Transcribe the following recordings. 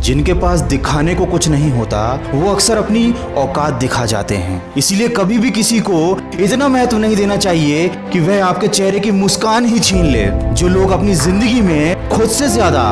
जिनके पास दिखाने को कुछ नहीं होता वो अक्सर अपनी औकात दिखा जाते हैं। इसीलिए कभी भी किसी को इतना महत्व नहीं देना चाहिए कि वह आपके चेहरे की मुस्कान ही छीन ले। जो लोग अपनी जिंदगी में खुद से ज्यादा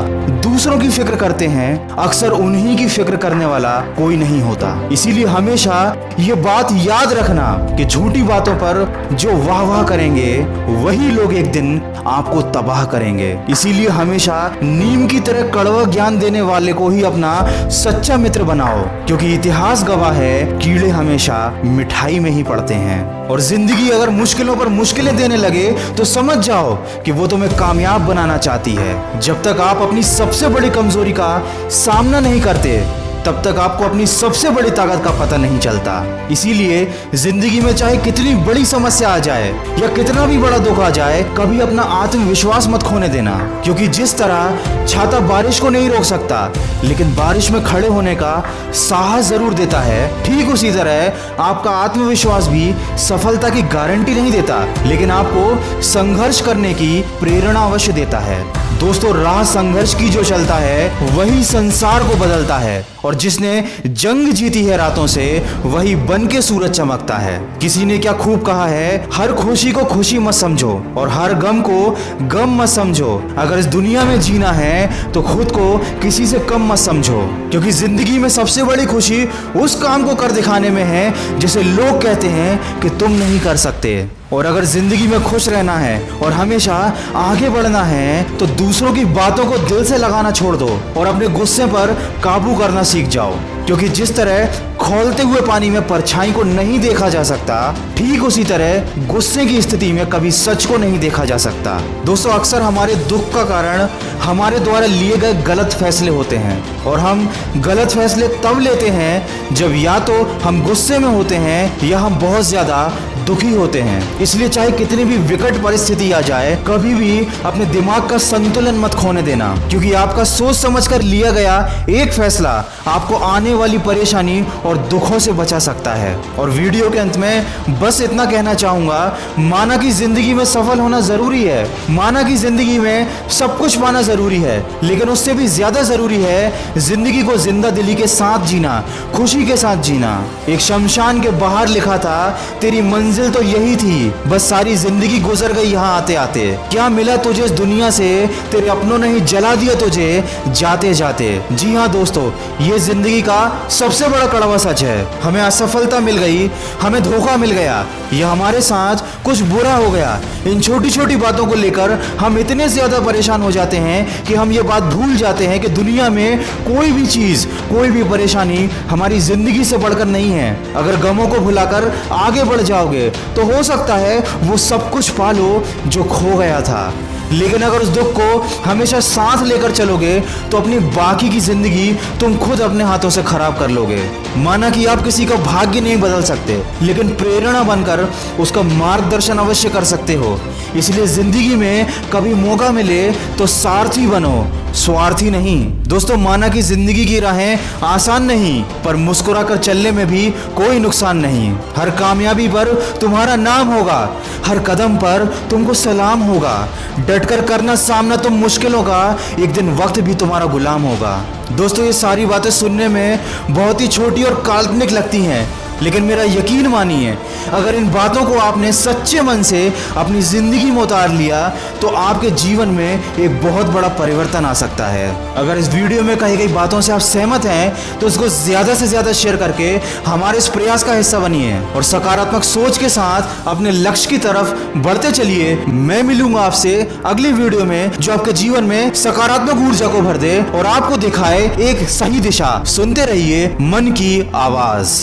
दूसरों की फिक्र करते हैं, अक्सर उन्हीं की फिक्र करने वाला कोई नहीं होता। इसीलिए हमेशा ये बात याद रखना कि झूठी बातों पर जो वाह वाह करेंगे वही लोग एक दिन आपको तबाह करेंगे। इसीलिए हमेशा नीम की तरह कड़वा ज्ञान देने वाले को ही अपना सच्चा मित्र बनाओ, क्योंकि इतिहास गवाह है कीड़े हमेशा मिठाई में ही पड़ते हैं। और जिंदगी अगर मुश्किलों पर मुश्किलें देने लगे तो समझ जाओ कि वो तुम्हें कामयाब बनाना चाहती है। जब तक आप अपनी सबसे बड़ी कमजोरी का सामना नहीं करते तब तक आपको अपनी सबसे बड़ी ताकत का पता नहीं चलता। इसीलिए जिंदगी में चाहे कितनी बड़ी समस्या आ जाए या कितना भी बड़ा दुख आ जाए, कभी अपना आत्मविश्वास मत खोने देना, क्योंकि जिस तरह छाता बारिश को नहीं रोक सकता लेकिन बारिश में खड़े होने का साहस जरूर देता है, ठीक उसी तरह आपका आत्मविश्वास भी सफलता की गारंटी नहीं देता लेकिन आपको संघर्ष करने की प्रेरणा अवश्य देता है। दोस्तों, राह संघर्ष की जो चलता है वही संसार को बदलता है, और जिसने जंग जीती है रातों से वही बन के सूरज चमकता है। किसी ने क्या खूब कहा है, हर खुशी को खुशी मत समझो और हर गम को गम मत समझो। अगर इस दुनिया में जीना है तो खुद को किसी से कम मत समझो, क्योंकि जिंदगी में सबसे बड़ी खुशी उस काम को कर दिखाने में है जिसे लोग कहते हैं कि तुम नहीं कर सकते। और अगर जिंदगी में खुश रहना है और हमेशा आगे बढ़ना है तो दूसरों की बातों को दिल से लगाना छोड़ दो और अपने गुस्से पर काबू करना सीख जाओ, क्योंकि जिस तरह खौलते हुए पानी में परछाई को नहीं देखा जा सकता, ठीक उसी तरह गुस्से की स्थिति में कभी सच को नहीं देखा जा सकता। दोस्तों, अक्सर हमारे दुख का कारण हमारे द्वारा लिए गए गलत फैसले होते हैं, और हम गलत फैसले तब लेते हैं जब या तो हम गुस्से में होते हैं या हम बहुत ज्यादा दुखी होते हैं। इसलिए चाहे कितनी भी विकट परिस्थिति आ जाए, कभी भी अपने दिमाग का संतुलन मत खोने देना, क्योंकि आपका सोच समझकर लिया गया एक फैसला आपको आने वाली परेशानी और दुखों से बचा सकता है। और वीडियो के अंत में बस इतना कहना चाहूंगा, माना कि जिंदगी में सफल होना जरूरी है, माना कि जिंदगी में सब कुछ पाना जरूरी है, लेकिन उससे भी ज्यादा जरूरी है जिंदगी को जिंदा दिली के साथ जीना, खुशी के साथ जीना। एक शमशान के बाहर लिखा था, तेरी मंजिल तो यही थी, बस सारी जिंदगी गुजर गई यहाँ आते आते। क्या मिला तुझे इस दुनिया से, तेरे अपनों ने ही जला दिया तुझे जाते जाते। जी हाँ दोस्तों, ये जिंदगी का सबसे बड़ा कड़वा सच है। हमें असफलता मिल गई, हमें धोखा मिल गया, या हमारे साथ कुछ बुरा हो गया। इन छोटी छोटी बातों को लेकर हम इतने ज्यादा परेशान हो जाते हैं कि हम ये बात भूल जाते हैं कि दुनिया में कोई भी चीज, कोई भी परेशानी हमारी जिंदगी से बढ़कर नहीं है। अगर गमों को भुलाकर आगे बढ़ जाओगे तो हो सकता है वो सब कुछ पालो जो खो गया था, लेकिन अगर उस दुख को हमेशा साथ लेकर चलोगे तो अपनी बाकी की जिंदगी तुम खुद अपने हाथों से खराब कर लोगे। माना कि आप किसी का भाग्य नहीं बदल सकते, लेकिन प्रेरणा बनकर उसका मार्गदर्शन अवश्य कर सकते हो। इसलिए जिंदगी में कभी मौका मिले तो सारथी बनो, स्वार्थी नहीं। दोस्तों, माना कि जिंदगी की राहें आसान नहीं, पर मुस्कुराकर चलने में भी कोई नुकसान नहीं। हर कामयाबी पर तुम्हारा नाम होगा, हर कदम पर तुमको सलाम होगा। डटकर करना सामना तुम मुश्किलों का, एक दिन वक्त भी तुम्हारा गुलाम होगा। दोस्तों, ये सारी बातें सुनने में बहुत ही छोटी और काल्पनिक लगती हैं, लेकिन मेरा यकीन मानिए, अगर इन बातों को आपने सच्चे मन से अपनी जिंदगी में उतार लिया तो आपके जीवन में एक बहुत बड़ा परिवर्तन आ सकता है। अगर इस वीडियो में कही गई बातों से आप सहमत हैं तो इसको ज्यादा से ज्यादा शेयर करके हमारे इस प्रयास का हिस्सा बनिए और सकारात्मक सोच के साथ अपने लक्ष्य की तरफ बढ़ते चलिए। मैं मिलूंगा आपसे अगली वीडियो में जो आपके जीवन में सकारात्मक ऊर्जा को भर दे और आपको दिखाए एक सही दिशा। सुनते रहिए मन की आवाज।